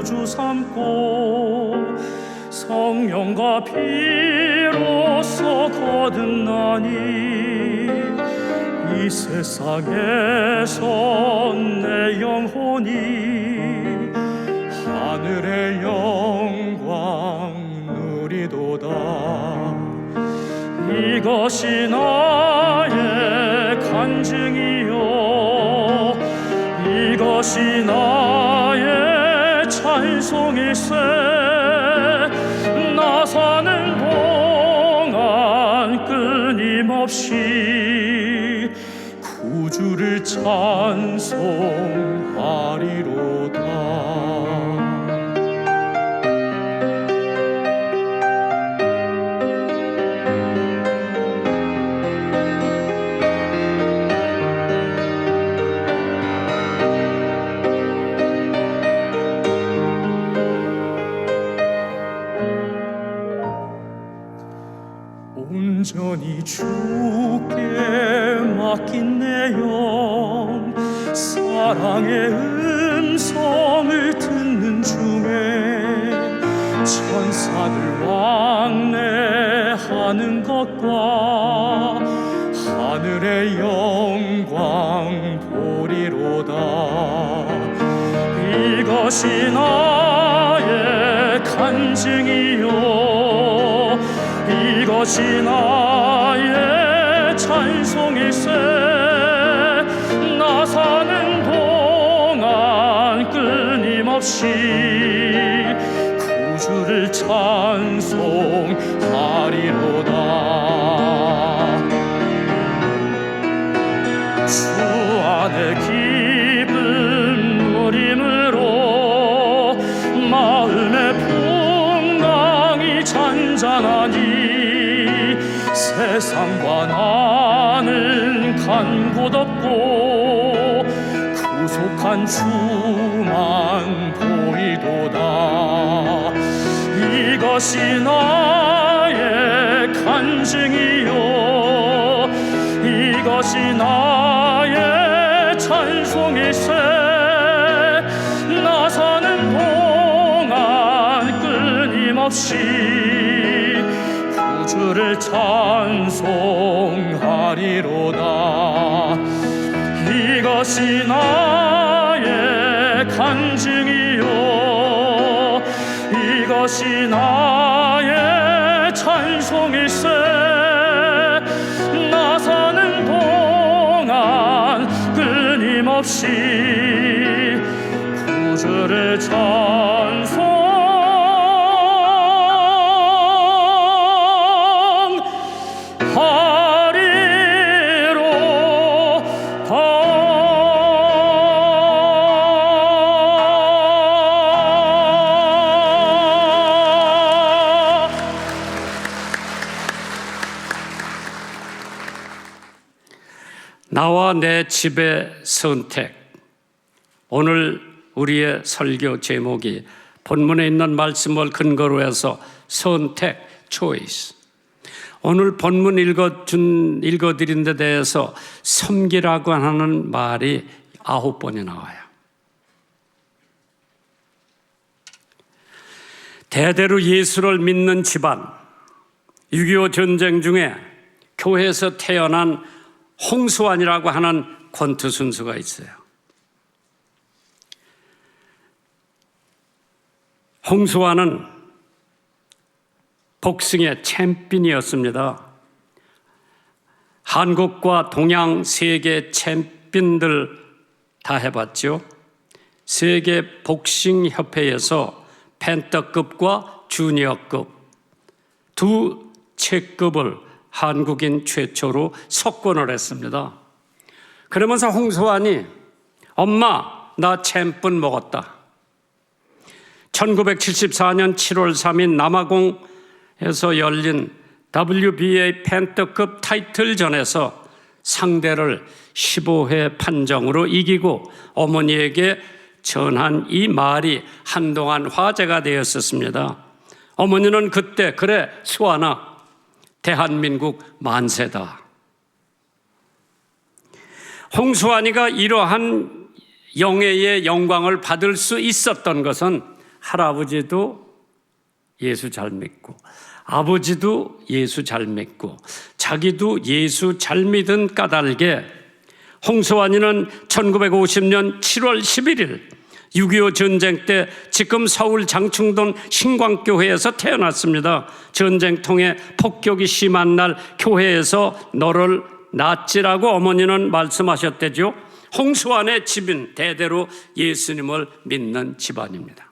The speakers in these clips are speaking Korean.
구주 삼고 성령과 피로써 거듭나니 이 세상에서 내 영혼이 하늘의 영광 누리도다. 이것이 나의 간증이요 이것이 나의 찬송일세. 나 사는 동안 끊임없이 구주를 찬송하리로다. 온전히 주께 맡긴 내 영 사랑의 음성을 듣는 중에 천사들 왕래하는 것과 하늘의 영광 보리로다. 이것이 나의 간증이요 이것이 나의 찬송일세. 나 사는 동안 끊임없이 구주를 찬송하리로다. 주 안에 기쁨 누림으로 마음의 풍랑이 잔잔하니 세상과 나는 간 곳 없고 구속한 주만 보이도다. 이것이 나의 간증이요 이것이 나의 찬송일세. 나 사는 동안 끊임없이 주를 찬송하리로다. 이것이 나의 간증이요 이것이 나의 찬송일세. 나 사는 동안 끊임없이 구주를 찬송 나와 내 집의 선택. 오늘 우리의 설교 제목이 본문에 있는 말씀을 근거로 해서 선택, choice. 오늘 본문 읽어드린 데 대해서 섬기라고 하는 말이 9번이 나와요. 대대로 예수를 믿는 집안, 6.25 전쟁 중에 교회에서 태어난 홍수환이라고 하는 권투 선수가 있어요. 홍수환은 복싱의 챔피언이었습니다. 한국과 동양 세계 챔피언들 다 해봤죠. 세계 복싱 협회에서 펜터급과 주니어급 두 체급을 한국인 최초로 석권을 했습니다. 그러면서 홍수환이 엄마 나 챔피언 먹었다. 1974년 7월 3일 남아공에서 열린 WBA 펜터급 타이틀전에서 상대를 15회 판정으로 이기고 어머니에게 전한 이 말이 한동안 화제가 되었었습니다. 어머니는 그때 그래 수환아 대한민국 만세다. 홍수환이가 이러한 영예의 영광을 받을 수 있었던 것은 할아버지도 예수 잘 믿고 아버지도 예수 잘 믿고 자기도 예수 잘 믿은 까닭에 홍수환이는 1950년 7월 11일 6.25 전쟁 때 지금 서울 장충동 신광교회에서 태어났습니다. 전쟁통에 폭격이 심한 날 교회에서 너를 낳지라고 어머니는 말씀하셨대죠. 홍수환의 집은 대대로 예수님을 믿는 집안입니다.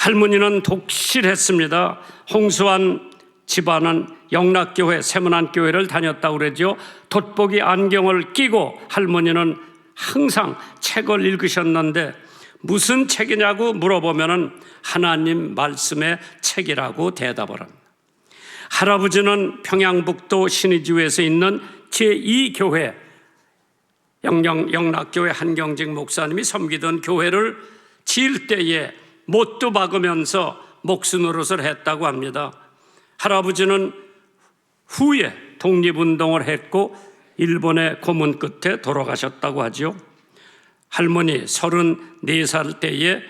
할머니는 독실했습니다. 홍수환 집안은 영락교회, 세문안교회를 다녔다고 그러죠. 돋보기 안경을 끼고 할머니는 항상 책을 읽으셨는데 무슨 책이냐고 물어보면 하나님 말씀의 책이라고 대답을 합니다. 할아버지는 평양북도 신의주에서 있는 제2교회 영락교회 한경직 목사님이 섬기던 교회를 지을 때에 못도 박으면서 목수 노릇을 했다고 합니다. 할아버지는 후에 독립운동을 했고 일본의 고문 끝에 돌아가셨다고 하죠. 할머니 34살 때에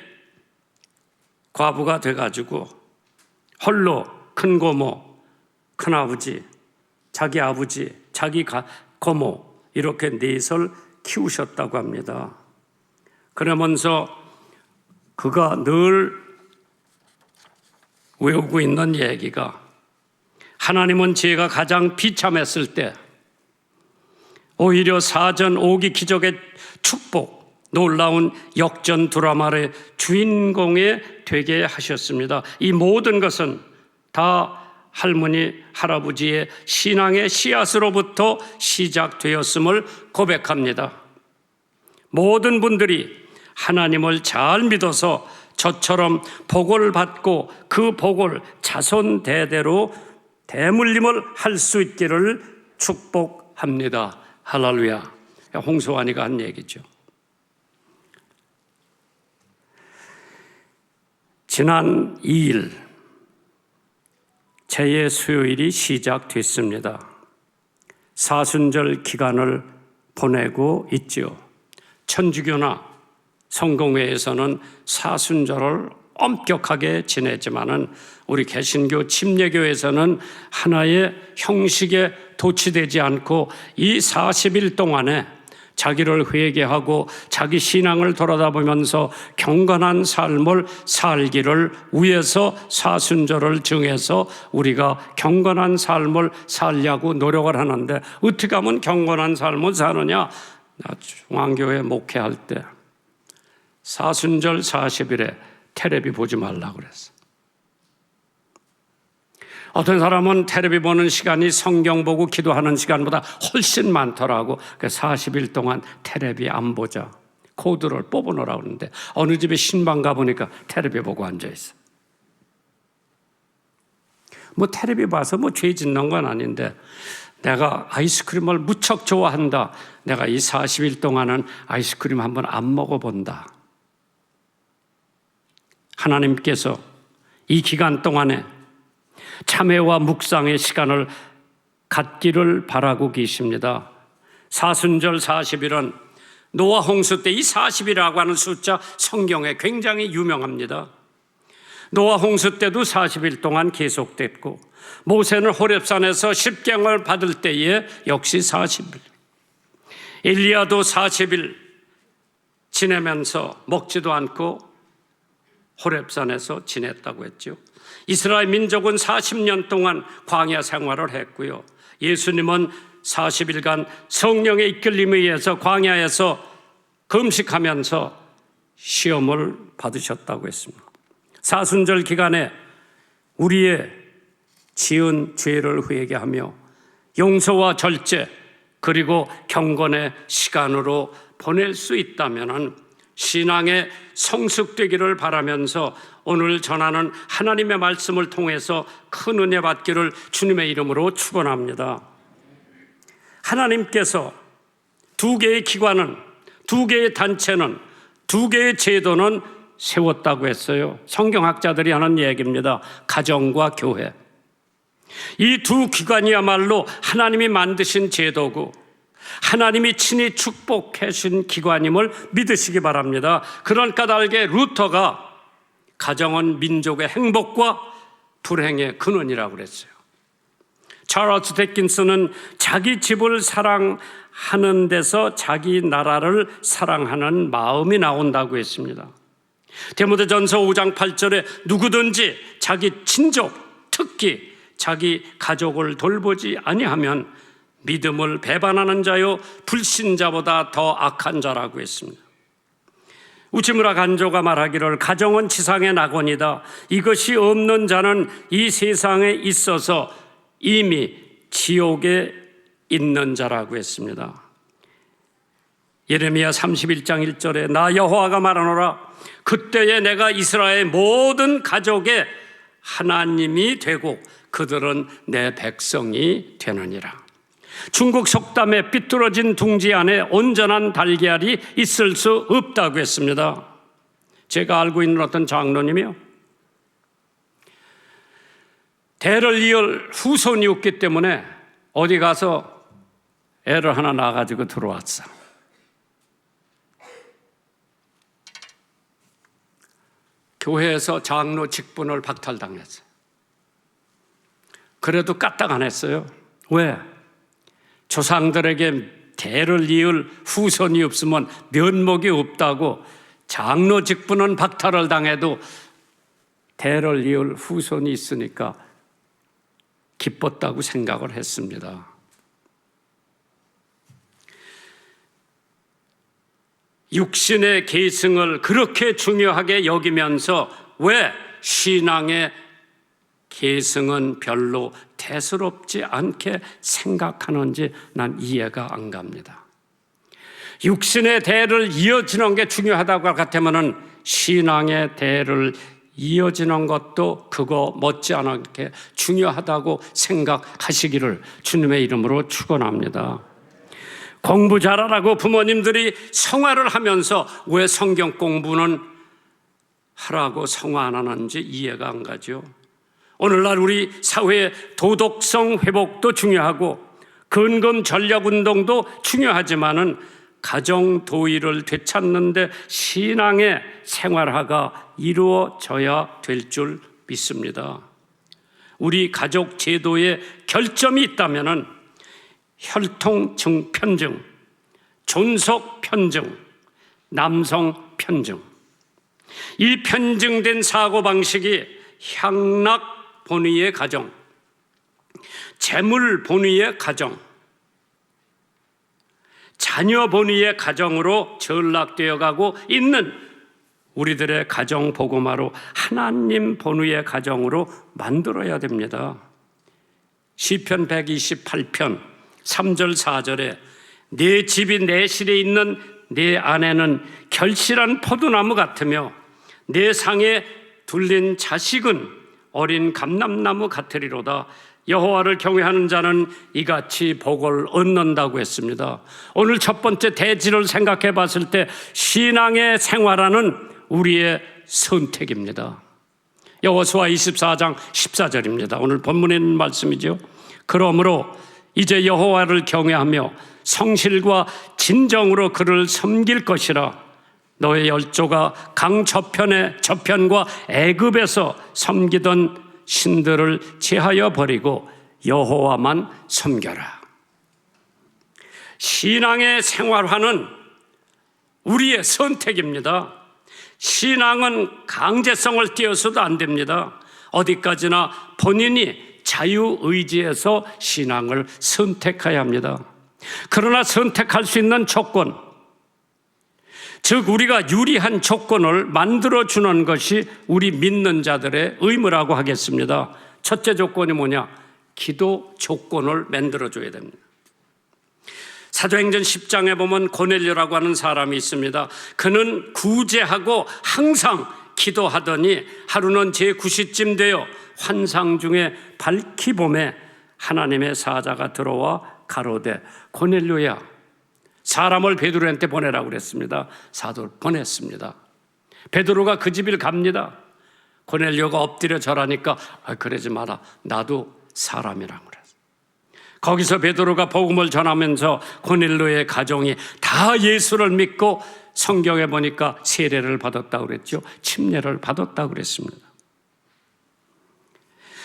과부가 돼가지고 홀로 큰 고모, 큰아버지, 자기 아버지, 자기 고모 이렇게 넷을 키우셨다고 합니다. 그러면서 그가 늘 외우고 있는 얘기가 하나님은 제가 가장 비참했을 때 오히려 사전 5기 기적의 축복, 놀라운 역전 드라마의 주인공이 되게 하셨습니다. 이 모든 것은 다 할머니, 할아버지의 신앙의 씨앗으로부터 시작되었음을 고백합니다. 모든 분들이 하나님을 잘 믿어서 저처럼 복을 받고 그 복을 자손 대대로 대물림을 할 수 있기를 축복합니다. 할렐루야. 홍수환이가 한 얘기죠. 지난 2일 제의 수요일이 시작됐습니다. 사순절 기간을 보내고 있죠. 천주교나 성공회에서는 사순절을 엄격하게 지내지만은 우리 개신교 침례교에서는 하나의 형식에 도취되지 않고 이 40일 동안에 자기를 회개하고 자기 신앙을 돌아다보면서 경건한 삶을 살기를 위해서 사순절을 정해서 우리가 경건한 삶을 살려고 노력을 하는데 어떻게 하면 경건한 삶을 사느냐? 나 중앙교회 목회할 때 사순절 40일에 텔레비 보지 말라고 그랬어. 어떤 사람은 텔레비 보는 시간이 성경 보고 기도하는 시간보다 훨씬 많더라고. 40일 동안 텔레비 안 보자. 코드를 뽑아놓으라고 그러는데 어느 집에 신방 가보니까 텔레비 보고 앉아있어. 뭐 텔레비 봐서 뭐 죄 짓는 건 아닌데 내가 아이스크림을 무척 좋아한다. 내가 이 40일 동안은 아이스크림 한번 안 먹어본다. 하나님께서 이 기간 동안에 참회와 묵상의 시간을 갖기를 바라고 계십니다. 사순절 40일은 노아 홍수 때 이 40이라고 하는 숫자 성경에 굉장히 유명합니다. 노아 홍수 때도 40일 동안 계속됐고 모세는 호렙산에서 십계명을 받을 때에 역시 40일, 엘리야도 40일 지내면서 먹지도 않고 호렙산에서 지냈다고 했죠. 이스라엘 민족은 40년 동안 광야 생활을 했고요. 예수님은 40일간 성령의 이끌림에 의해서 광야에서 금식하면서 시험을 받으셨다고 했습니다. 사순절 기간에 우리의 지은 죄를 회개하며 용서와 절제 그리고 경건의 시간으로 보낼 수 있다면 신앙의 성숙되기를 바라면서 오늘 전하는 하나님의 말씀을 통해서 큰 은혜 받기를 주님의 이름으로 축원합니다. 하나님께서 두 개의 기관은, 두 개의 단체는, 두 개의 제도는 세웠다고 했어요. 성경학자들이 하는 얘기입니다. 가정과 교회. 이 두 기관이야말로 하나님이 만드신 제도고 하나님이 친히 축복해 주신 기관임을 믿으시기 바랍니다. 그런 까닭에 루터가 가정은 민족의 행복과 불행의 근원이라고 그랬어요. 찰스 디킨슨은 자기 집을 사랑하는 데서 자기 나라를 사랑하는 마음이 나온다고 했습니다. 디모데전서 5장 8절에 누구든지 자기 친족, 특히 자기 가족을 돌보지 아니하면 믿음을 배반하는 자요 불신자보다 더 악한 자라고 했습니다. 우치무라 간조가 말하기를 가정은 지상의 낙원이다. 이것이 없는 자는 이 세상에 있어서 이미 지옥에 있는 자라고 했습니다. 예레미야 31장 1절에 나 여호와가 말하노라 그때에 내가 이스라엘 모든 가족의 하나님이 되고 그들은 내 백성이 되느니라. 중국 속담에 삐뚤어진 둥지 안에 온전한 달걀이 있을 수 없다고 했습니다. 제가 알고 있는 어떤 장로님이요, 대를 이을 후손이 없기 때문에 어디 가서 애를 하나 낳아가지고 들어왔어. 교회에서 장로 직분을 박탈당했어요. 그래도 까딱 안 했어요. 왜? 조상들에게 대를 이을 후손이 없으면 면목이 없다고 장로 직분은 박탈을 당해도 대를 이을 후손이 있으니까 기뻤다고 생각을 했습니다. 육신의 계승을 그렇게 중요하게 여기면서 왜 신앙의 계승은 별로 대수롭지 않게 생각하는지 난 이해가 안 갑니다. 육신의 대를 이어지는 게 중요하다고 같으면 신앙의 대를 이어지는 것도 그거 못지않게 중요하다고 생각하시기를 주님의 이름으로 축원합니다. 공부 잘하라고 부모님들이 성화를 하면서 왜 성경 공부는 하라고 성화 안 하는지 이해가 안 가죠. 오늘날 우리 사회의 도덕성 회복도 중요하고 근검 전략 운동도 중요하지만은 가정 도의를 되찾는데 신앙의 생활화가 이루어져야 될 줄 믿습니다. 우리 가족 제도에 결점이 있다면은 혈통증 편증, 존속 편증, 남성 편증, 이 편증된 사고방식이 향락 본위의 가정, 재물 본위의 가정, 자녀 본위의 가정으로 전락되어 가고 있는 우리들의 가정 복음화로 하나님 본위의 가정으로 만들어야 됩니다. 시편 128편 3절 4절에 내 집이 내 실에 있는 내 아내는 결실한 포도나무 같으며 내 상에 둘린 자식은 어린 감람나무 같으리로다. 여호와를 경외하는 자는 이같이 복을 얻는다고 했습니다. 오늘 첫 번째 대지를 생각해 봤을 때 신앙의 생활하는 우리의 선택입니다. 여호수아 24장 14절입니다. 오늘 본문에 있는 말씀이죠. 그러므로 이제 여호와를 경외하며 성실과 진정으로 그를 섬길 것이라. 너의 열조가 강 저편과 애굽에서 섬기던 신들을 제하여 버리고 여호와만 섬겨라. 신앙의 생활화는 우리의 선택입니다. 신앙은 강제성을 띄어서도 안 됩니다. 어디까지나 본인이 자유의지에서 신앙을 선택해야 합니다. 그러나 선택할 수 있는 조건, 즉 우리가 유리한 조건을 만들어주는 것이 우리 믿는 자들의 의무라고 하겠습니다. 첫째 조건이 뭐냐? 기도 조건을 만들어줘야 됩니다. 사도행전 10장에 보면 고넬료라고 하는 사람이 있습니다. 그는 구제하고 항상 기도하더니 하루는 제9시쯤 되어 환상 중에 밝히 봄에 하나님의 사자가 들어와 가로되 고넬료야, 사람을 베드로한테 보내라고 그랬습니다. 사도를 보냈습니다. 베드로가 그 집을 갑니다. 고넬료가 엎드려 절하니까 그러지 마라, 나도 사람이라고 그랬어요. 거기서 베드로가 복음을 전하면서 고넬료의 가정이 다 예수를 믿고 성경에 보니까 세례를 받았다고 그랬죠. 침례를 받았다고 그랬습니다.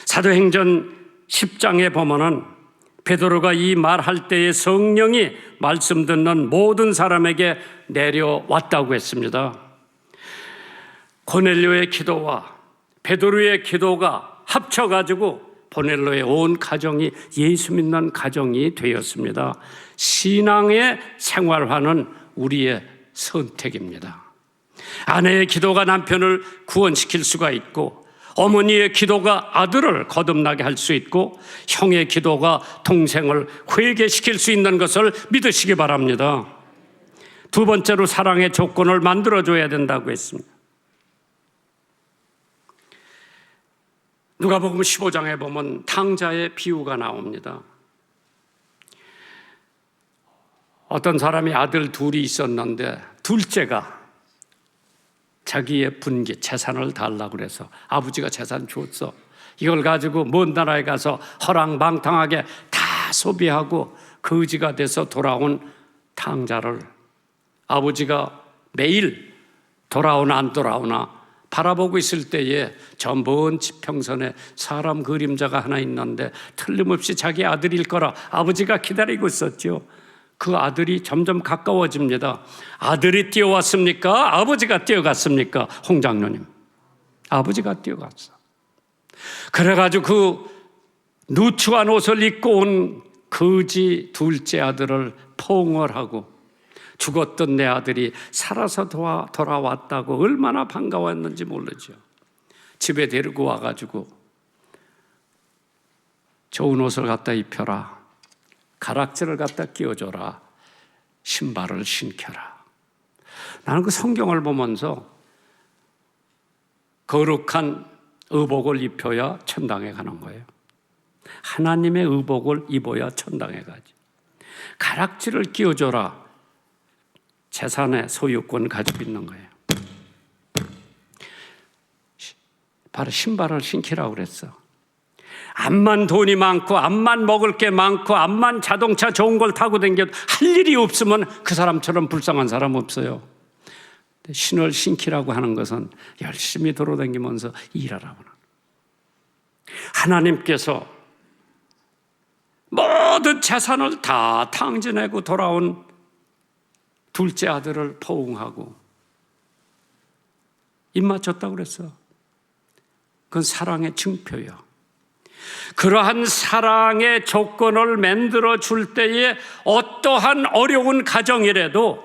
사도행전 10장에 보면은 베드로가 이 말할 때에 성령이 말씀 듣는 모든 사람에게 내려왔다고 했습니다. 고넬료의 기도와 베드로의 기도가 합쳐가지고 고넬료의 온 가정이 예수 믿는 가정이 되었습니다. 신앙의 생활화는 우리의 선택입니다. 아내의 기도가 남편을 구원시킬 수가 있고, 어머니의 기도가 아들을 거듭나게 할 수 있고, 형의 기도가 동생을 회개시킬 수 있는 것을 믿으시기 바랍니다. 두 번째로 사랑의 조건을 만들어줘야 된다고 했습니다. 누가복음 15장에 보면 탕자의 비유가 나옵니다. 어떤 사람이 아들 둘이 있었는데 둘째가 자기의 분기 재산을 달라고 그래서 아버지가 재산 줬어. 이걸 가지고 먼 나라에 가서 허랑방탕하게 다 소비하고 거지가 돼서 돌아온 탕자를 아버지가 매일 돌아오나 안 돌아오나 바라보고 있을 때에 저 먼 지평선에 사람 그림자가 하나 있는데 틀림없이 자기 아들일 거라 아버지가 기다리고 있었죠. 그 아들이 점점 가까워집니다. 아들이 뛰어왔습니까? 아버지가 뛰어갔습니까? 홍 장로님, 아버지가 뛰어갔어. 그래가지고 그 누추한 옷을 입고 온 거지 둘째 아들을 포옹을 하고, 죽었던 내 아들이 살아서 돌아왔다고 얼마나 반가웠는지 모르죠. 집에 데리고 와가지고 좋은 옷을 갖다 입혀라, 가락지를 갖다 끼워줘라, 신발을 신겨라. 나는 그 성경을 보면서 거룩한 의복을 입혀야 천당에 가는 거예요. 하나님의 의복을 입어야 천당에 가지. 가락지를 끼워줘라, 재산의 소유권 가지고 있는 거예요. 바로 신발을 신기라고 그랬어. 암만 돈이 많고 암만 먹을 게 많고 암만 자동차 좋은 걸 타고 다녀도 할 일이 없으면 그 사람처럼 불쌍한 사람 없어요. 신을 신기라고 하는 것은 열심히 돌아다니면서 일하라고 하는. 하나님께서 모든 재산을 다 탕진하고 돌아온 둘째 아들을 포옹하고 입맞췄다고 그랬어. 그건 사랑의 증표예요. 그러한 사랑의 조건을 만들어 줄 때에 어떠한 어려운 가정이라도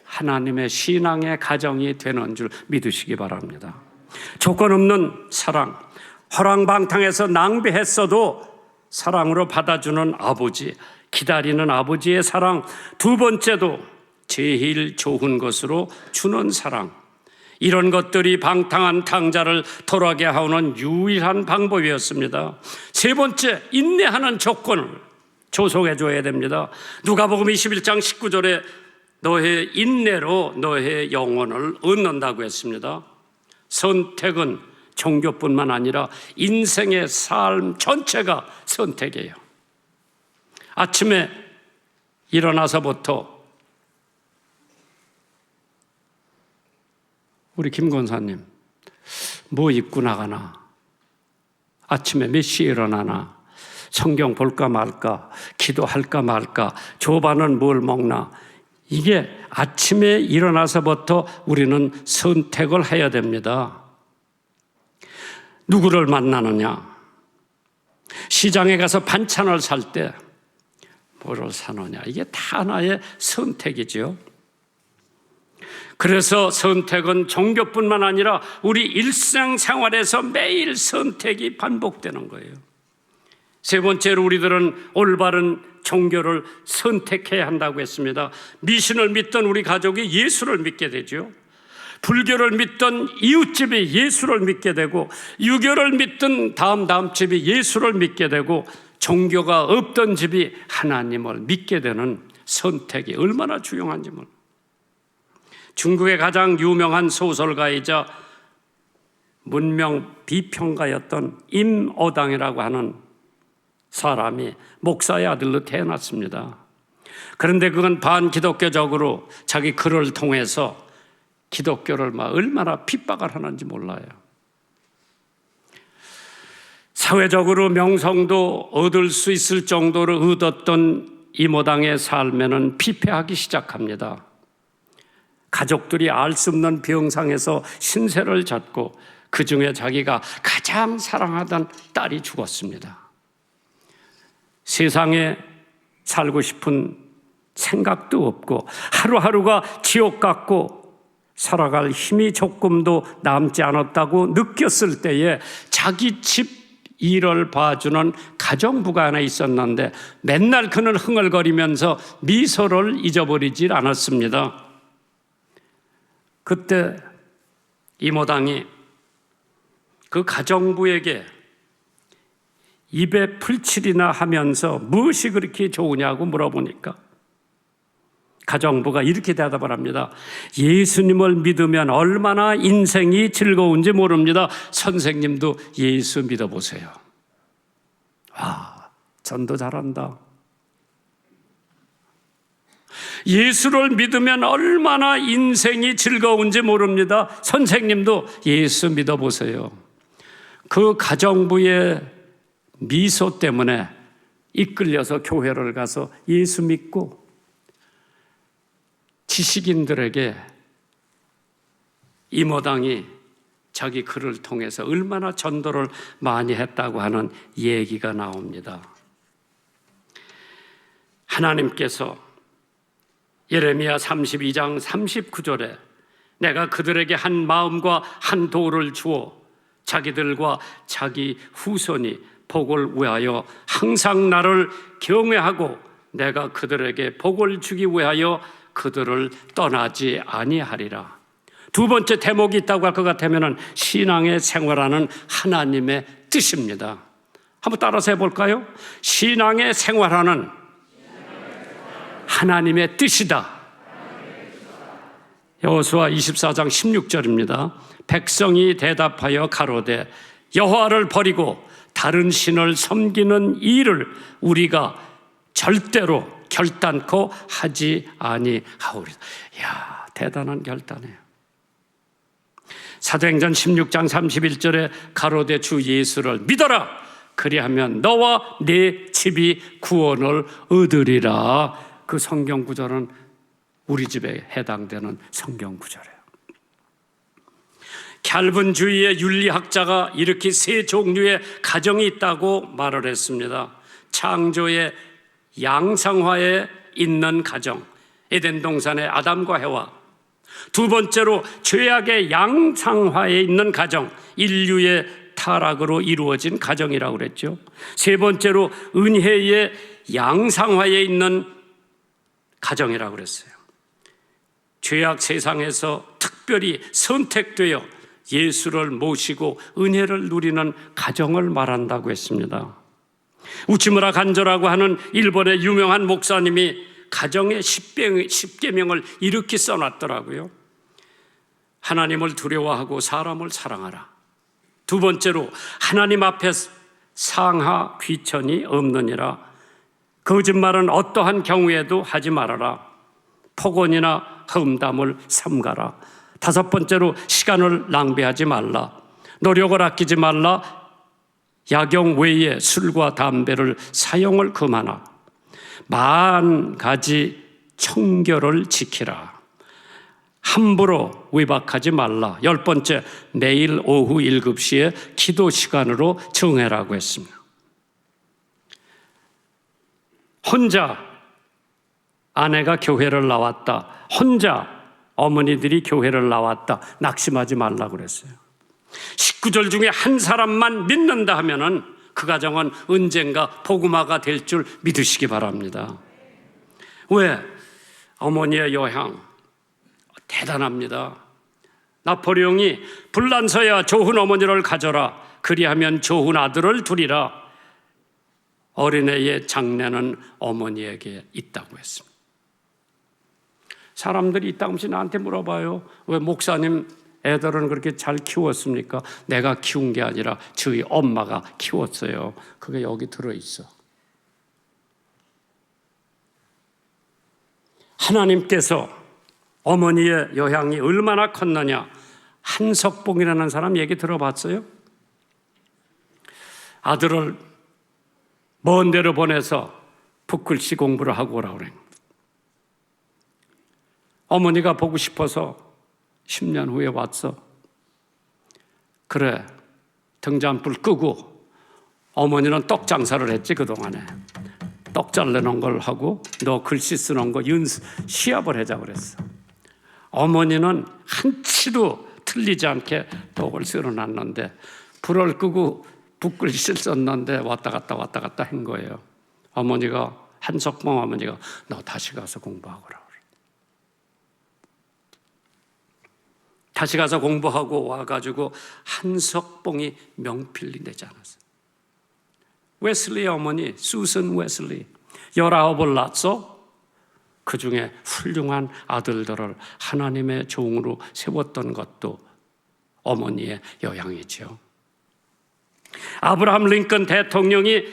하나님의 신앙의 가정이 되는 줄 믿으시기 바랍니다. 조건 없는 사랑, 허랑방탕해서 낭비했어도 사랑으로 받아주는 아버지, 기다리는 아버지의 사랑. 두 번째도 제일 좋은 것으로 주는 사랑. 이런 것들이 방탕한 탕자를 돌아게 하는 유일한 방법이었습니다. 세 번째, 인내하는 조건을 조성해 줘야 됩니다. 누가복음 21장 19절에 너의 인내로 너의 영혼을 얻는다고 했습니다. 선택은 종교뿐만 아니라 인생의 삶 전체가 선택이에요. 아침에 일어나서부터 우리 김 권사님 뭐 입고 나가나, 아침에 몇 시에 일어나나, 성경 볼까 말까, 기도할까 말까, 조반은 뭘 먹나, 이게 아침에 일어나서부터 우리는 선택을 해야 됩니다. 누구를 만나느냐, 시장에 가서 반찬을 살 때 뭐를 사느냐, 이게 다 하나의 선택이죠. 그래서 선택은 종교뿐만 아니라 우리 일상생활에서 매일 선택이 반복되는 거예요. 세 번째로 우리들은 올바른 종교를 선택해야 한다고 했습니다. 미신을 믿던 우리 가족이 예수를 믿게 되죠. 불교를 믿던 이웃집이 예수를 믿게 되고, 유교를 믿던 다음 집이 예수를 믿게 되고, 종교가 없던 집이 하나님을 믿게 되는 선택이 얼마나 중요한지 몰라요. 중국의 가장 유명한 소설가이자 문명 비평가였던 임오당이라고 하는 사람이 목사의 아들로 태어났습니다. 그런데 그건 반기독교적으로 자기 글을 통해서 기독교를 얼마나 핍박을 하는지 몰라요. 사회적으로 명성도 얻을 수 있을 정도로 얻었던 이모당의 삶에는 피폐하기 시작합니다. 가족들이 알 수 없는 병상에서 신세를 졌고 그 중에 자기가 가장 사랑하던 딸이 죽었습니다. 세상에 살고 싶은 생각도 없고 하루하루가 지옥 같고 살아갈 힘이 조금도 남지 않았다고 느꼈을 때에 자기 집 일을 봐주는 가정부가 하나 있었는데 맨날 그는 흥얼거리면서 미소를 잊어버리질 않았습니다. 그때 이모당이 그 가정부에게 입에 풀칠이나 하면서 무엇이 그렇게 좋으냐고 물어보니까 가정부가 이렇게 대답을 합니다. 예수님을 믿으면 얼마나 인생이 즐거운지 모릅니다. 선생님도 예수 믿어보세요. 와, 전도 잘한다. 예수를 믿으면 얼마나 인생이 즐거운지 모릅니다. 선생님도 예수 믿어보세요. 그 가정부의 미소 때문에 이끌려서 교회를 가서 예수 믿고 지식인들에게 이모당이 자기 글을 통해서 얼마나 전도를 많이 했다고 하는 얘기가 나옵니다. 하나님께서 예레미야 32장 39절에 내가 그들에게 한 마음과 한 도를 주어 자기들과 자기 후손이 복을 위하여 항상 나를 경외하고 내가 그들에게 복을 주기 위하여 그들을 떠나지 아니하리라. 두 번째 대목이 있다고 할 것 같으면 신앙의 생활하는 하나님의 뜻입니다. 한번 따라서 해볼까요? 신앙의 생활하는 하나님의 뜻이다. 여호수아 24장 16절입니다. 백성이 대답하여 가로되 여호와를 버리고 다른 신을 섬기는 일을 우리가 절대로 결단코 하지 아니하오리다. 이야, 대단한 결단이에요. 사도행전 16장 31절에 가로되 주 예수를 믿어라. 그리하면 너와 네 집이 구원을 얻으리라. 그 성경 구절은 우리 집에 해당되는 성경 구절이에요. 캘빈주의의 윤리학자가 이렇게 세 종류의 가정이 있다고 말을 했습니다. 창조의 양상화에 있는 가정, 에덴 동산의 아담과 해와. 두 번째로 죄악의 양상화에 있는 가정, 인류의 타락으로 이루어진 가정이라고 그랬죠. 세 번째로 은혜의 양상화에 있는 가정이라고 그랬어요. 죄악 세상에서 특별히 선택되어 예수를 모시고 은혜를 누리는 가정을 말한다고 했습니다. 우치무라 간조라고 하는 일본의 유명한 목사님이 가정의 10계명을 이렇게 써놨더라고요. 하나님을 두려워하고 사람을 사랑하라. 두 번째로 하나님 앞에 상하 귀천이 없느니라. 거짓말은 어떠한 경우에도 하지 말아라. 폭언이나 험담을 삼가라. 다섯 번째로 시간을 낭비하지 말라. 노력을 아끼지 말라. 약용 외에 술과 담배를 사용을 금하라. 만 가지 청결을 지키라. 함부로 위박하지 말라. 열 번째, 매일 오후 7시에 기도 시간으로 정해라고 했습니다. 혼자 아내가 교회를 나왔다. 혼자 어머니들이 교회를 나왔다. 낙심하지 말라고 그랬어요. 19절 중에 한 사람만 믿는다 하면은 그 가정은 언젠가 복음화가 될 줄 믿으시기 바랍니다. 왜? 어머니의 요향 대단합니다. 나폴레옹이 불난서야 좋은 어머니를 가져라. 그리하면 좋은 아들을 두리라. 어린애의 장래는 어머니에게 있다고 했습니다. 사람들이 이따금씩 나한테 물어봐요. 왜 목사님 애들은 그렇게 잘 키웠습니까? 내가 키운 게 아니라 저희 엄마가 키웠어요. 그게 여기 들어있어. 하나님께서 어머니의 요향이 얼마나 컸느냐. 한석봉이라는 사람 얘기 들어봤어요? 아들을 먼 데로 보내서 붓글씨 공부를 하고 오라고 그래요. 어머니가 보고 싶어서 10년 후에 왔어. 그래, 등잔불 끄고 어머니는 떡 장사를 했지 그동안에. 떡 잘라놓은 걸 하고 너 글씨 쓰는 거 시합을 하자 그랬어. 어머니는 한치도 틀리지 않게 떡을 쓸어놨는데 불을 끄고 붓글씨를 썼는데 왔다 갔다 한 거예요. 어머니가, 한석봉 어머니가 너 다시 가서 공부하거라. 다시 가서 공부하고 와가지고 한석봉이 명필이 되지 않았어요. 웨슬리 어머니 수선 웨슬리 19을 낳았어. 그 중에 훌륭한 아들들을 하나님의 종으로 세웠던 것도 어머니의 영향이죠. 아브라함 링컨 대통령이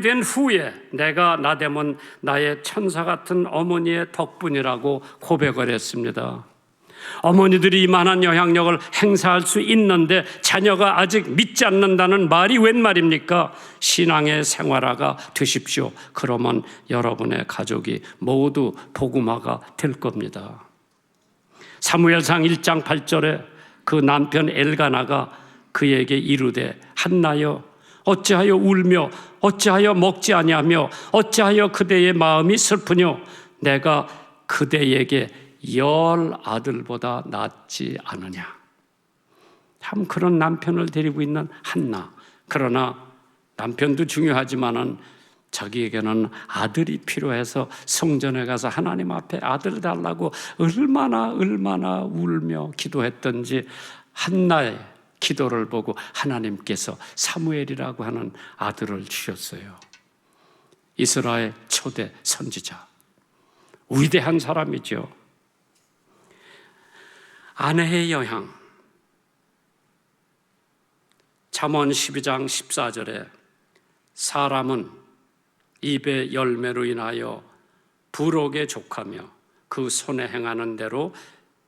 된 후에 내가 나되면 나의 천사 같은 어머니의 덕분이라고 고백을 했습니다. 어머니들이 이만한 영향력을 행사할 수 있는데 자녀가 아직 믿지 않는다는 말이 웬 말입니까? 신앙의 생활화가 되십시오. 그러면 여러분의 가족이 모두 복음화가 될 겁니다. 사무엘상 1장 8절에 그 남편 엘가나가 그에게 이르되 한나여 어찌하여 울며 어찌하여 먹지 아니하며 어찌하여 그대의 마음이 슬프뇨? 내가 그대에게 10 아들보다 낫지 않으냐. 참 그런 남편을 데리고 있는 한나. 그러나 남편도 중요하지만은 자기에게는 아들이 필요해서 성전에 가서 하나님 앞에 아들 달라고 얼마나 울며 기도했던지 한나의 기도를 보고 하나님께서 사무엘이라고 하는 아들을 주셨어요. 이스라엘 초대 선지자. 위대한 사람이죠. 아내의 영향. 잠언 12장 14절에 사람은 입의 열매로 인하여 부록에 족하며 그 손에 행하는 대로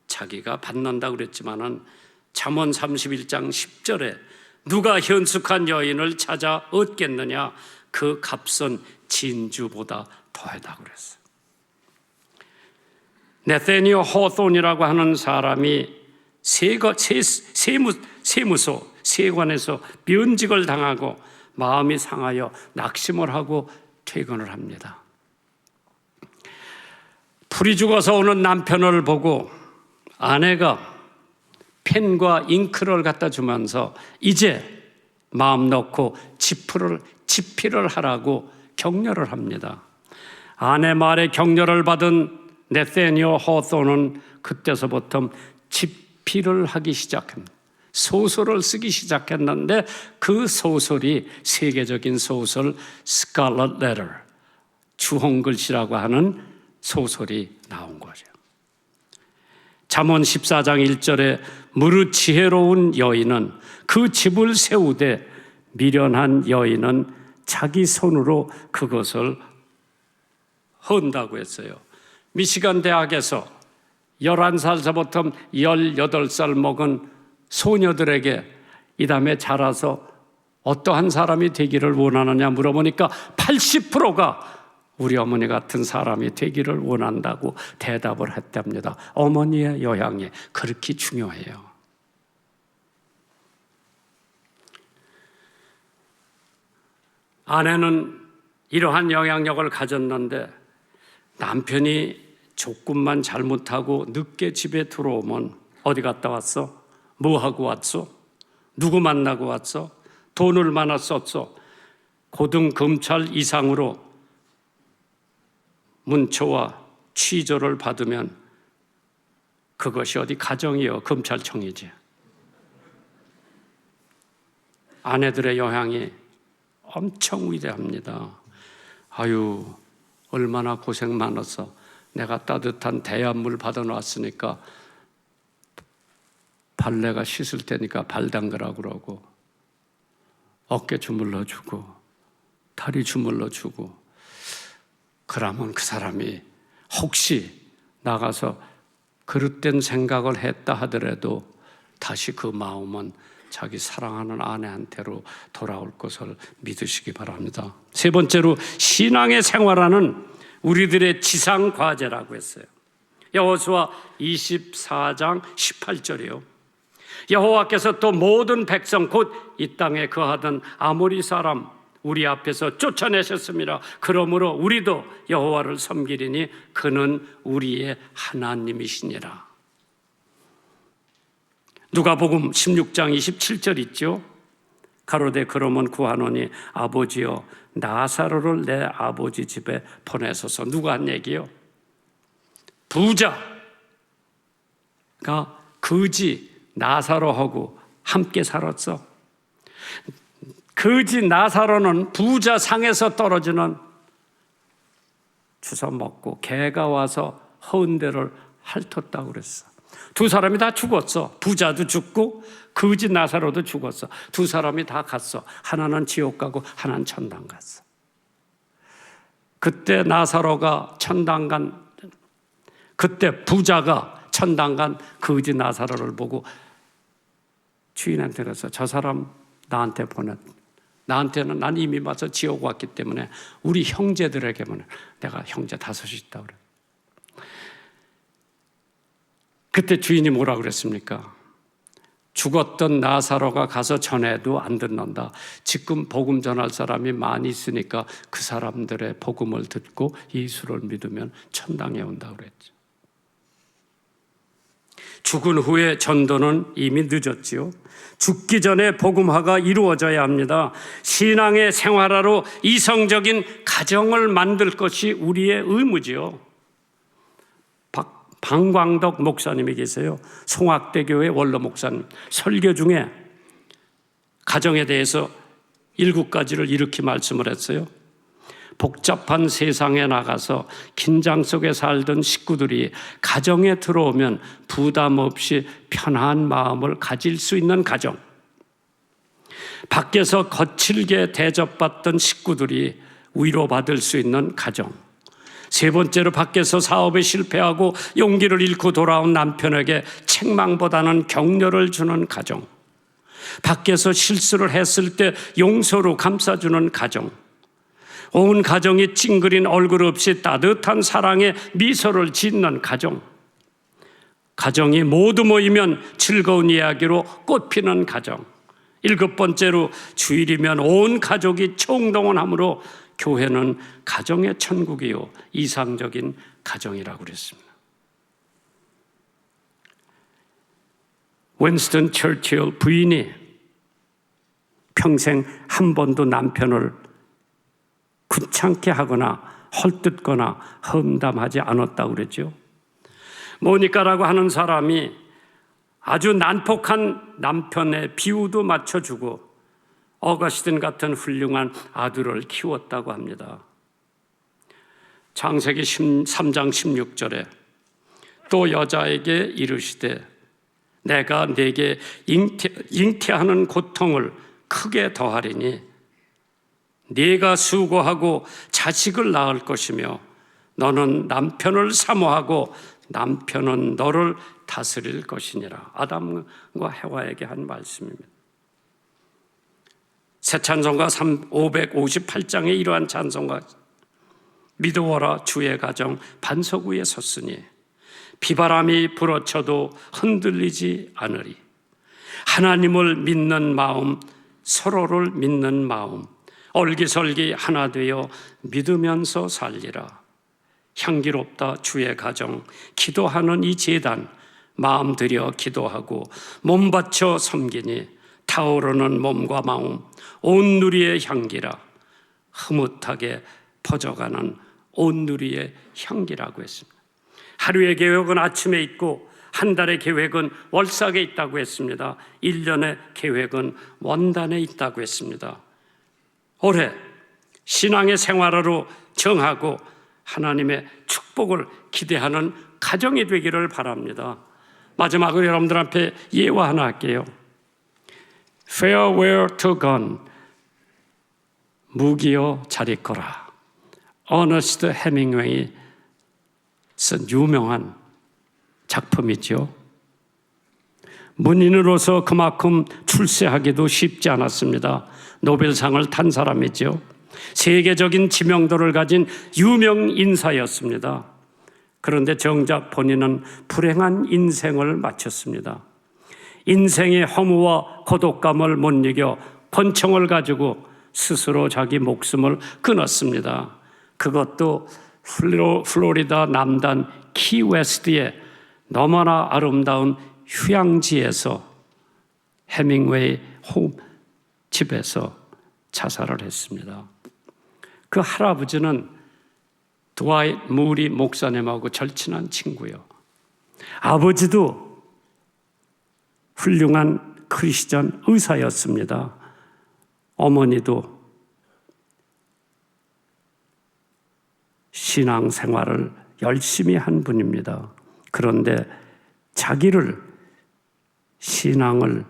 자기가 받는다고 그랬지만은 잠언 31장 10절에 누가 현숙한 여인을 찾아 얻겠느냐? 그 값은 진주보다 더하다고 그랬어요. 네세니어 호손이라고 하는 사람이 세관에서 면직을 당하고 마음이 상하여 낙심을 하고 퇴근을 합니다. 풀이 죽어서 오는 남편을 보고 아내가 펜과 잉크를 갖다 주면서 이제 마음 놓고 집필을 하라고 격려를 합니다. 아내 말에 격려를 받은 네세니어 호손은 그때서부터 집필을 하기 시작합니다. 소설을 쓰기 시작했는데 그 소설이 세계적인 소설 스칼렛 레터, 주홍글씨라고 하는 소설이 나온 거죠. 잠언 14장 1절에 무릇 지혜로운 여인은 그 집을 세우되 미련한 여인은 자기 손으로 그것을 헌다고 했어요. 미시간 대학에서 11살서부터 18살 먹은 소녀들에게 이 다음에 자라서 어떠한 사람이 되기를 원하느냐 물어보니까 80%가 우리 어머니 같은 사람이 되기를 원한다고 대답을 했답니다. 어머니의 영향이 그렇게 중요해요. 아내는 이러한 영향력을 가졌는데 남편이 조금만 잘못하고 늦게 집에 들어오면 어디 갔다 왔어? 뭐 하고 왔어? 누구 만나고 왔어? 돈 얼마나 썼어? 고등 검찰 이상으로 문초와 취조를 받으면 그것이 어디 가정이요 검찰청이지. 아내들의 영향이 엄청 위대합니다. 아유 얼마나 고생 많았어. 내가 따뜻한 대한물 받아놨으니까 발내가 씻을 테니까 발 담그라고 그러고 어깨 주물러 주고 다리 주물러 주고 그러면 그 사람이 혹시 나가서 그릇된 생각을 했다 하더라도 다시 그 마음은 자기 사랑하는 아내한테로 돌아올 것을 믿으시기 바랍니다. 세 번째로 신앙의 생활하는 우리들의 지상 과제라고 했어요. 여호수아 24장 18절이요. 여호와께서 또 모든 백성 곧 이 땅에 거하던 아모리 사람 우리 앞에서 쫓아내셨습니다. 그러므로 우리도 여호와를 섬기리니 그는 우리의 하나님이시니라. 누가복음 16장 27절 있죠. 가로되 그러면 구하노니 아버지여 나사로를 내 아버지 집에 보내소서. 누가 한 얘기요? 부자가 거지 나사로하고 함께 살았어. 거지 나사로는 부자 상에서 떨어지는 주워 먹고 개가 와서 허은대를 핥았다고 그랬어. 두 사람이 다 죽었어. 부자도 죽고 거지 나사로도 죽었어. 두 사람이 다 갔어. 하나는 지옥 가고 하나는 천당 갔어. 그때 나사로가 천당 간, 그때 부자가 천당 간 거지 나사로를 보고 주인한테 가서 저 사람 나한테 보냈. 나한테는 난 이미 와서 지옥 왔기 때문에 우리 형제들에게만 내가 형제 다섯이 있다 그래. 그때 주인이 뭐라 그랬습니까? 죽었던 나사로가 가서 전해도 안 듣는다. 지금 복음 전할 사람이 많이 있으니까 그 사람들의 복음을 듣고 예수를 믿으면 천당에 온다고 그랬죠. 죽은 후에 전도는 이미 늦었지요. 죽기 전에 복음화가 이루어져야 합니다. 신앙의 생활화로 이성적인 가정을 만들 것이 우리의 의무지요. 방광덕 목사님이 계세요. 송악대교회 원로 목사님. 설교 중에 가정에 대해서 7가지를 이렇게 말씀을 했어요. 복잡한 세상에 나가서 긴장 속에 살던 식구들이 가정에 들어오면 부담 없이 편한 마음을 가질 수 있는 가정. 밖에서 거칠게 대접받던 식구들이 위로받을 수 있는 가정. 세 번째로 밖에서 사업에 실패하고 용기를 잃고 돌아온 남편에게 책망보다는 격려를 주는 가정. 밖에서 실수를 했을 때 용서로 감싸주는 가정. 온 가정이 찡그린 얼굴 없이 따뜻한 사랑의 미소를 짓는 가정. 가정이 모두 모이면 즐거운 이야기로 꽃피는 가정. 7번째로 주일이면 온 가족이 총동원함으로 교회는 가정의 천국이요 이상적인 가정이라고 그랬습니다. 윈스턴 처칠 부인이 평생 한 번도 남편을 귀찮게 하거나 헐뜯거나 험담하지 않았다고 그랬죠. 모니카라고 하는 사람이 아주 난폭한 남편의 비유도 맞춰주고 어거스틴 같은 훌륭한 아들을 키웠다고 합니다. 창세기 3장 16절에 또 여자에게 이르시되 내가 네게 잉태하는 고통을 크게 더하리니 네가 수고하고 자식을 낳을 것이며 너는 남편을 사모하고 남편은 너를 다스릴 것이니라. 아담과 해와에게 한 말씀입니다. 새 찬송가 558장에 이러한 찬송가 믿어오라 주의 가정 반석 위에 섰으니 비바람이 불어쳐도 흔들리지 않으리. 하나님을 믿는 마음, 서로를 믿는 마음, 얼기설기 하나 되어 믿으면서 살리라. 향기롭다 주의 가정, 기도하는 이 제단 마음 들여 기도하고 몸 바쳐 섬기니 타오르는 몸과 마음 온 누리의 향기라. 흐뭇하게 퍼져가는 온 누리의 향기라고 했습니다. 하루의 계획은 아침에 있고 한 달의 계획은 월삭에 있다고 했습니다. 1년의 계획은 원단에 있다고 했습니다. 올해 신앙의 생활으로 정하고 하나님의 축복을 기대하는 가정이 되기를 바랍니다. 마지막으로 여러분들 앞에 예화 하나 할게요. Farewell to gun, 무기여 잘 있거라. 어너스트 해밍웨이 쓴 유명한 작품이죠. 문인으로서 그만큼 출세하기도 쉽지 않았습니다. 노벨상을 탄 사람이죠. 세계적인 지명도를 가진 유명 인사였습니다. 그런데 정작 본인은 불행한 인생을 마쳤습니다. 인생의 허무와 고독감을 못 이겨 권총을 가지고 스스로 자기 목숨을 끊었습니다. 그것도 플로리다 남단 키웨스트의 너무나 아름다운 휴양지에서 해밍웨이 집에서 자살을 했습니다. 그 할아버지는 드와이트 무리 목사님하고 절친한 친구요. 아버지도 훌륭한 크리스천 의사였습니다. 어머니도 신앙생활을 열심히 한 분입니다. 그런데 자기를 신앙을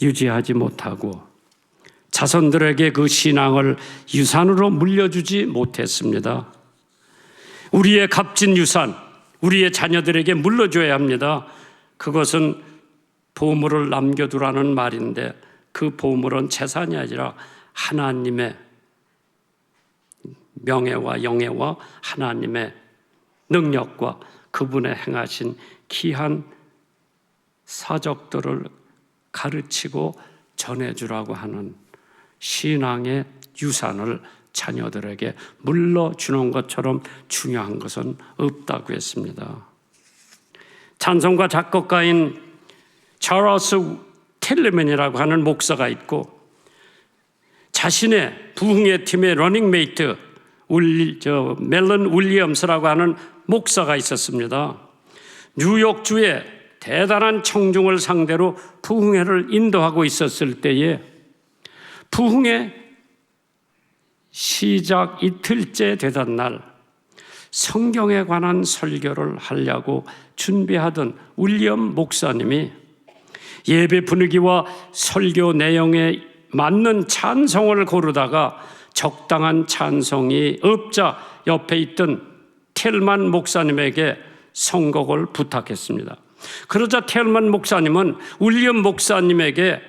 유지하지 못하고 자손들에게 그 신앙을 유산으로 물려주지 못했습니다. 우리의 값진 유산, 우리의 자녀들에게 물려줘야 합니다. 그것은 보물을 남겨두라는 말인데 그 보물은 재산이 아니라 하나님의 명예와 영예와 하나님의 능력과 그분의 행하신 귀한 사적들을 가르치고 전해주라고 하는 신앙의 유산을 자녀들에게 물려주는 것처럼 중요한 것은 없다고 했습니다. 찬송가 작곡가인 찰스 텔레맨이라고 하는 목사가 있고 자신의 부흥의 팀의 러닝메이트 멜런 윌리엄스라고 하는 목사가 있었습니다. 뉴욕주의 대단한 청중을 상대로 부흥회를 인도하고 있었을 때에 부흥회 시작 이틀째 되던 날 성경에 관한 설교를 하려고 준비하던 윌리엄 목사님이 예배 분위기와 설교 내용에 맞는 찬송을 고르다가 적당한 찬송이 없자 옆에 있던 텔만 목사님에게 선곡을 부탁했습니다. 그러자 텔만 목사님은 윌리엄 목사님에게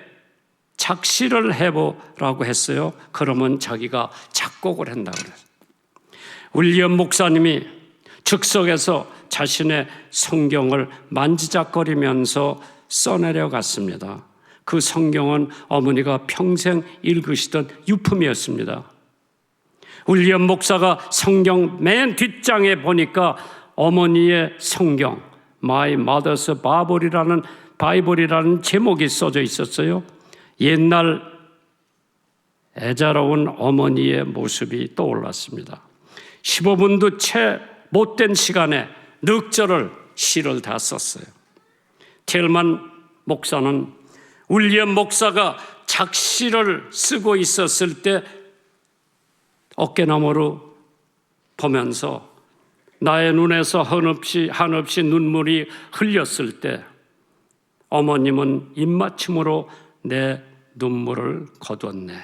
작시를 해보라고 했어요. 그러면 자기가 작곡을 한다고 그랬어요. 윌리엄 목사님이 즉석에서 자신의 성경을 만지작거리면서 써내려갔습니다. 그 성경은 어머니가 평생 읽으시던 유품이었습니다. 윌리엄 목사가 성경 맨 뒷장에 보니까 어머니의 성경 My Mother's Bible이라는 제목이 써져 있었어요. 옛날 애자로운 어머니의 모습이 떠올랐습니다. 15분도 채 못된 시간에 넉절을 시를 다 썼어요. 텔만 목사는 윌리엄 목사가 작시를 쓰고 있었을 때 어깨너머로 보면서 나의 눈에서 한없이 눈물이 흘렸을 때 어머님은 입맞춤으로 내 눈물을 거뒀네.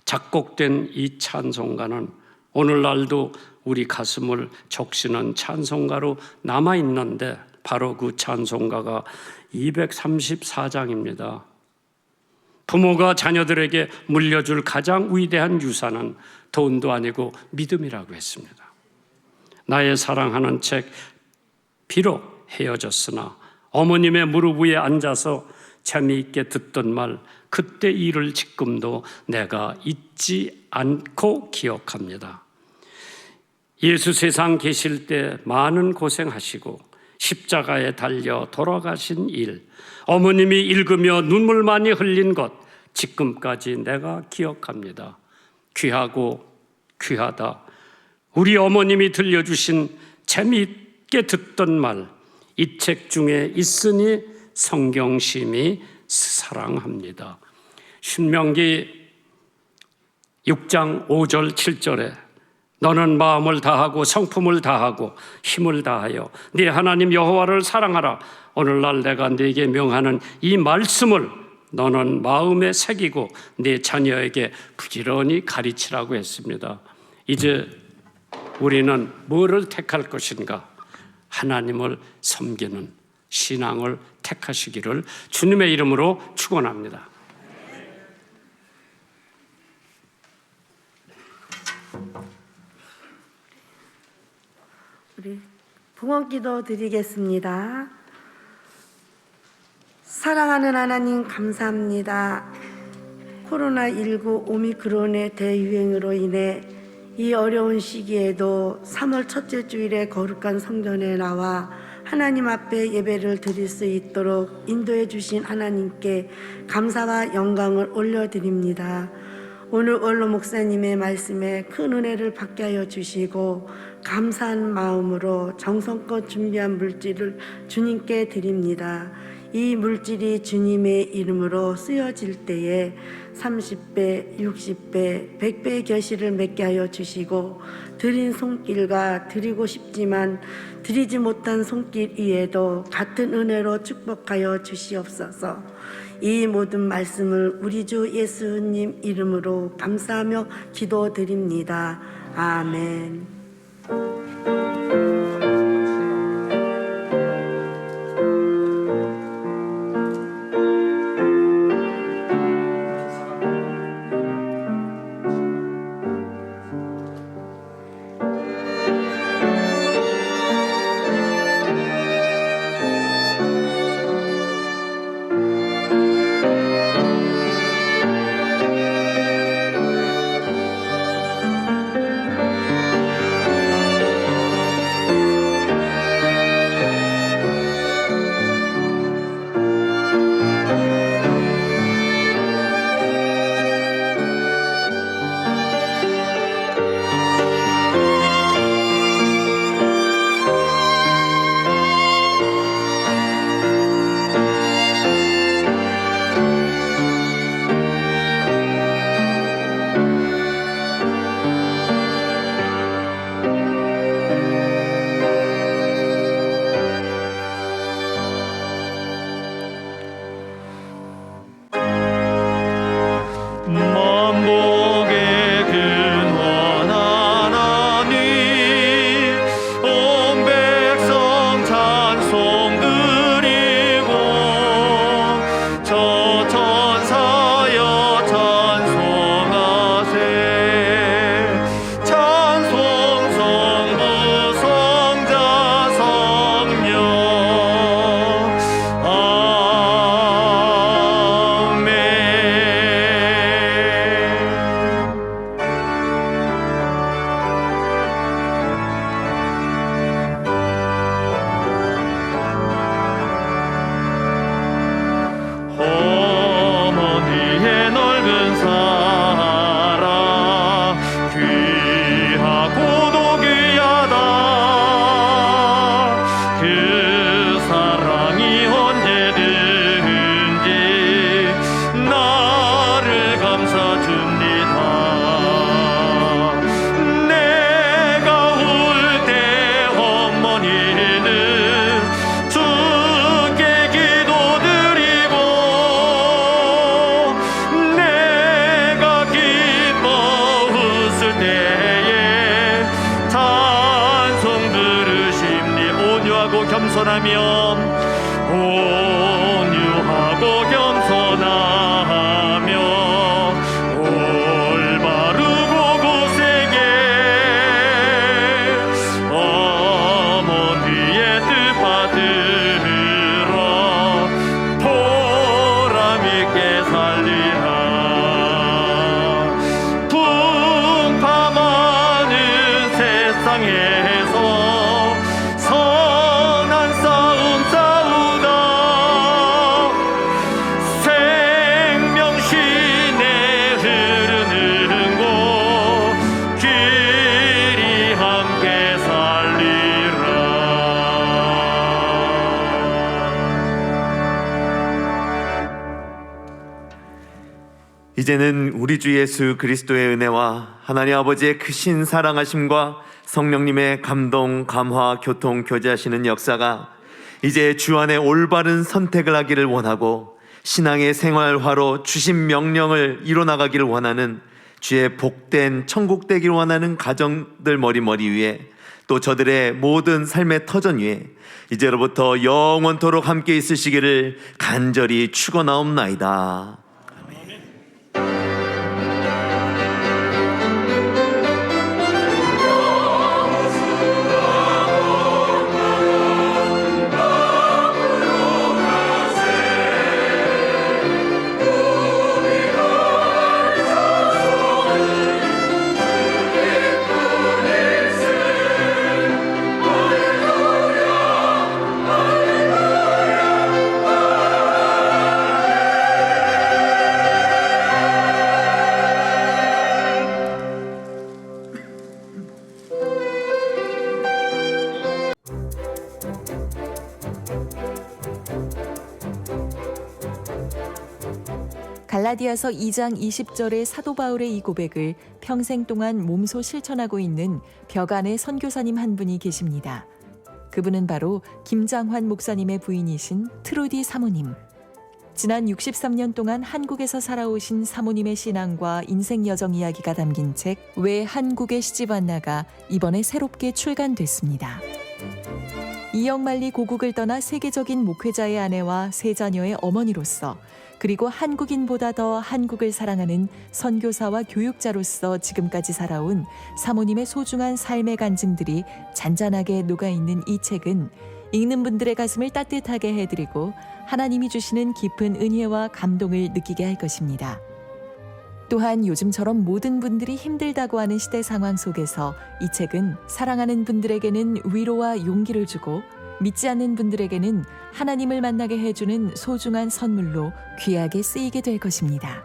작곡된 이 찬송가는 오늘날도 우리 가슴을 적시는 찬송가로 남아있는데 바로 그 찬송가가 234장입니다. 부모가 자녀들에게 물려줄 가장 위대한 유산은 돈도 아니고 믿음이라고 했습니다. 나의 사랑하는 책 비록 헤어졌으나 어머님의 무릎 위에 앉아서 재미있게 듣던 말 그때 일을 지금도 내가 잊지 않고 기억합니다. 예수 세상 계실 때 많은 고생하시고 십자가에 달려 돌아가신 일, 어머님이 읽으며 눈물 많이 흘린 것 지금까지 내가 기억합니다. 귀하고 귀하다. 우리 어머님이 들려주신 재미있게 듣던 말, 이 책 중에 있으니 성경심이 사랑합니다. 신명기 6장 5절 7절에 너는 마음을 다하고 성품을 다하고 힘을 다하여 네 하나님 여호와를 사랑하라. 오늘날 내가 네게 명하는 이 말씀을 너는 마음에 새기고 네 자녀에게 부지런히 가르치라고 했습니다. 이제 우리는 뭐를 택할 것인가? 하나님을 섬기는 신앙을 택하시기를 주님의 이름으로 축원합니다. 우리 봉헌기도 드리겠습니다. 사랑하는 하나님 감사합니다. 코로나19 오미크론의 대유행으로 인해 이 어려운 시기에도 3월 첫째 주일에 거룩한 성전에 나와 하나님 앞에 예배를 드릴 수 있도록 인도해 주신 하나님께 감사와 영광을 올려드립니다. 오늘 원로 목사님의 말씀에 큰 은혜를 받게 하여 주시고 감사한 마음으로 정성껏 준비한 물질을 주님께 드립니다. 이 물질이 주님의 이름으로 쓰여질 때에 30배, 60배, 100배의 결실을 맺게 하여 주시고 드린 손길과 드리고 싶지만 드리지 못한 손길 위에도 같은 은혜로 축복하여 주시옵소서. 이 모든 말씀을 우리 주 예수님 이름으로 감사하며 기도드립니다. 아멘. 온유하고 겸손하며 올바르고 고세게 어머니의 뜻 받들어 보람 있게 살리라. 풍파많은 세상에서 선한 싸움 싸우다 생명신에 흐르는 곳 길이 함께 살리라. 이제는 우리 주 예수 그리스도의 은혜와 하나님 아버지의 크신 사랑하심과 성령님의 감동, 감화, 교통, 교제하시는 역사가 이제 주 안에 올바른 선택을 하기를 원하고 신앙의 생활화로 주신 명령을 이뤄나가기를 원하는 주의 복된 천국 되기를 원하는 가정들 머리 위에 또 저들의 모든 삶의 터전 위에 이제로부터 영원토록 함께 있으시기를 간절히 축원하옵나이다. 갈라디아서 2장 20절의 사도 바울의 이 고백을 평생 동안 몸소 실천하고 있는 벽안의 선교사님 한 분이 계십니다. 그분은 바로 김장환 목사님의 부인이신 트루디 사모님. 지난 63년 동안 한국에서 살아오신 사모님의 신앙과 인생 여정 이야기가 담긴 책 왜 한국에 시집 왔나가 이번에 새롭게 출간됐습니다. 이역만리 고국을 떠나 세계적인 목회자의 아내와 세 자녀의 어머니로서 그리고 한국인보다 더 한국을 사랑하는 선교사와 교육자로서 지금까지 살아온 사모님의 소중한 삶의 간증들이 잔잔하게 녹아있는 이 책은 읽는 분들의 가슴을 따뜻하게 해드리고 하나님이 주시는 깊은 은혜와 감동을 느끼게 할 것입니다. 또한 요즘처럼 모든 분들이 힘들다고 하는 시대 상황 속에서 이 책은 사랑하는 분들에게는 위로와 용기를 주고 믿지 않는 분들에게는 하나님을 만나게 해주는 소중한 선물로 귀하게 쓰이게 될 것입니다.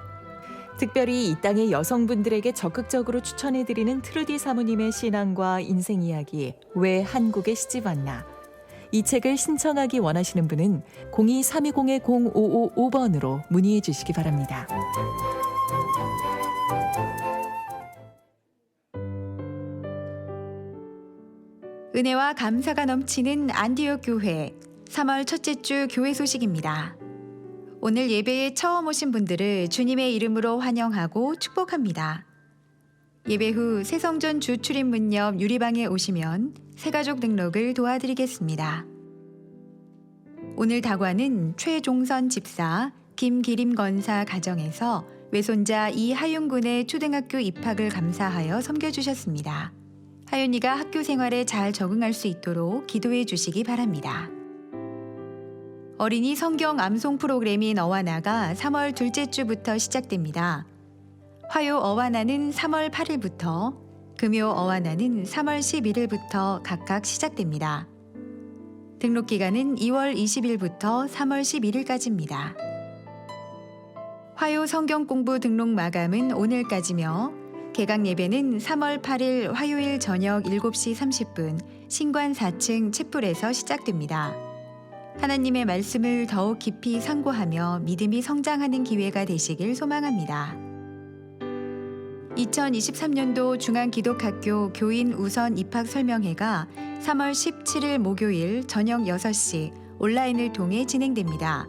특별히 이 땅의 여성분들에게 적극적으로 추천해드리는 트루디 사모님의 신앙과 인생 이야기 왜 한국에 시집 왔나. 이 책을 신청하기 원하시는 분은 02-320-0555번으로 문의해 주시기 바랍니다. 은혜와 감사가 넘치는 안디옥 교회 3월 첫째 주 교회 소식입니다. 오늘 예배에 처음 오신 분들을 주님의 이름으로 환영하고 축복합니다. 예배 후 새성전 주 출입문 옆 유리방에 오시면 새가족 등록을 도와드리겠습니다. 오늘 다과는 최종선 집사, 김기림 건사 가정에서 외손자 이하윤 군의 초등학교 입학을 감사하여 섬겨주셨습니다. 하윤이가 학교 생활에 잘 적응할 수 있도록 기도해 주시기 바랍니다. 어린이 성경 암송 프로그램인 어와나가 3월 둘째 주부터 시작됩니다. 화요 어와나는 3월 8일부터, 금요 어와나는 3월 11일부터 각각 시작됩니다. 등록 기간은 2월 20일부터 3월 11일까지입니다. 화요 성경 공부 등록 마감은 오늘까지며 개강 예배는 3월 8일 화요일 저녁 7시 30분 신관 4층 채플에서 시작됩니다. 하나님의 말씀을 더욱 깊이 상고하며 믿음이 성장하는 기회가 되시길 소망합니다. 2023년도 중앙기독학교 교인 우선 입학 설명회가 3월 17일 목요일 저녁 6시 온라인을 통해 진행됩니다.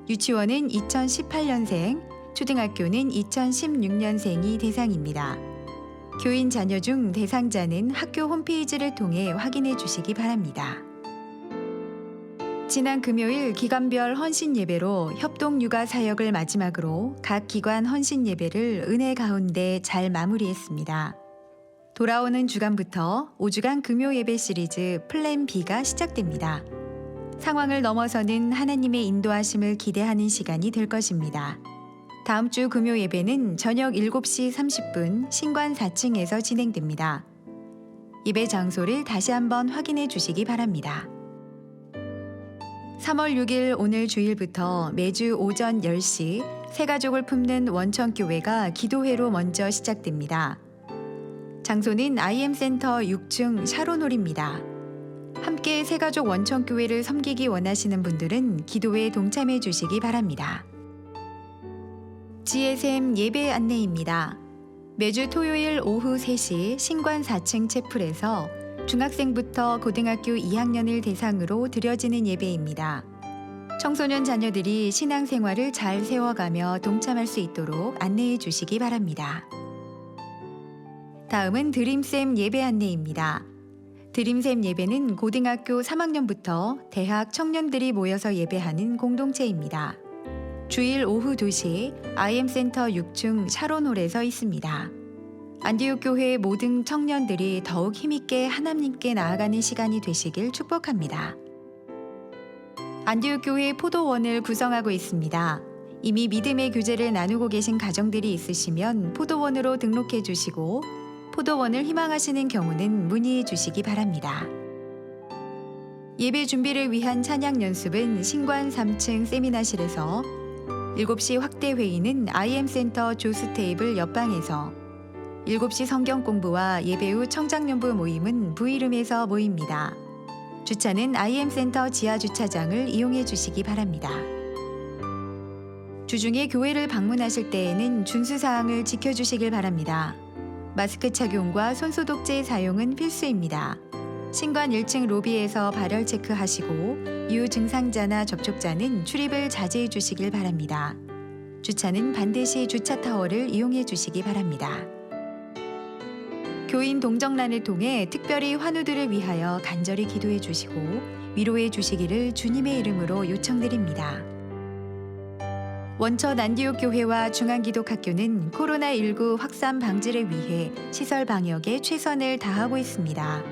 유치원은 2018년생, 초등학교는 2016년생이 대상입니다. 교인 자녀 중 대상자는 학교 홈페이지를 통해 확인해 주시기 바랍니다. 지난 금요일 기관별 헌신 예배로 협동 육아 사역을 마지막으로 각 기관 헌신 예배를 은혜 가운데 잘 마무리했습니다. 돌아오는 주간부터 5주간 금요 예배 시리즈 플랜 B가 시작됩니다. 상황을 넘어서는 하나님의 인도하심을 기대하는 시간이 될 것입니다. 다음 주 금요 예배는 저녁 7시 30분 신관 4층에서 진행됩니다. 예배 장소를 다시 한번 확인해 주시기 바랍니다. 3월 6일 오늘 주일부터 매주 오전 10시 새가족을 품는 원천교회가 기도회로 먼저 시작됩니다. 장소는 IM센터 6층 샤론홀입니다. 함께 새가족 원천교회를 섬기기 원하시는 분들은 기도회에 동참해 주시기 바랍니다. GSM 예배 안내입니다. 매주 토요일 오후 3시 신관 4층 채플에서 중학생부터 고등학교 2학년을 대상으로 드려지는 예배입니다. 청소년 자녀들이 신앙생활을 잘 세워가며 동참할 수 있도록 안내해 주시기 바랍니다. 다음은 드림샘 예배 안내입니다. 드림샘 예배는 고등학교 3학년부터 대학 청년들이 모여서 예배하는 공동체입니다. 주일 오후 2시 IM센터 6층 샤론홀에서 있습니다. 안디옥 교회 모든 청년들이 더욱 힘있게 하나님께 나아가는 시간이 되시길 축복합니다. 안디옥 교회 포도원을 구성하고 있습니다. 이미 믿음의 교제를 나누고 계신 가정들이 있으시면 포도원으로 등록해 주시고 포도원을 희망하시는 경우는 문의해 주시기 바랍니다. 예배 준비를 위한 찬양 연습은 신관 3층 세미나실에서 7시 확대 회의는 IM센터 조스 테이블 옆방에서 7시 성경 공부와 예배 후 청장연부 모임은 V룸에서 모입니다. 주차는 IM센터 지하 주차장을 이용해 주시기 바랍니다. 주중에 교회를 방문하실 때에는 준수사항을 지켜주시길 바랍니다. 마스크 착용과 손소독제 사용은 필수입니다. 신관 1층 로비에서 발열 체크하시고 유증상자나 접촉자는 출입을 자제해 주시길 바랍니다. 주차는 반드시 주차 타워를 이용해 주시기 바랍니다. 교인 동정란을 통해 특별히 환우들을 위하여 간절히 기도해 주시고 위로해 주시기를 주님의 이름으로 요청드립니다. 원천 안디옥 교회와 중앙기독학교는 코로나19 확산 방지를 위해 시설 방역에 최선을 다하고 있습니다.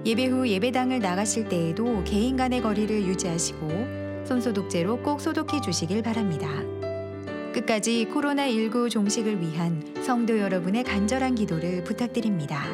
예배 후 예배당을 나가실 때에도 개인 간의 거리를 유지하시고 손소독제로 꼭 소독해 주시길 바랍니다. 끝까지 코로나19 종식을 위한 성도 여러분의 간절한 기도를 부탁드립니다.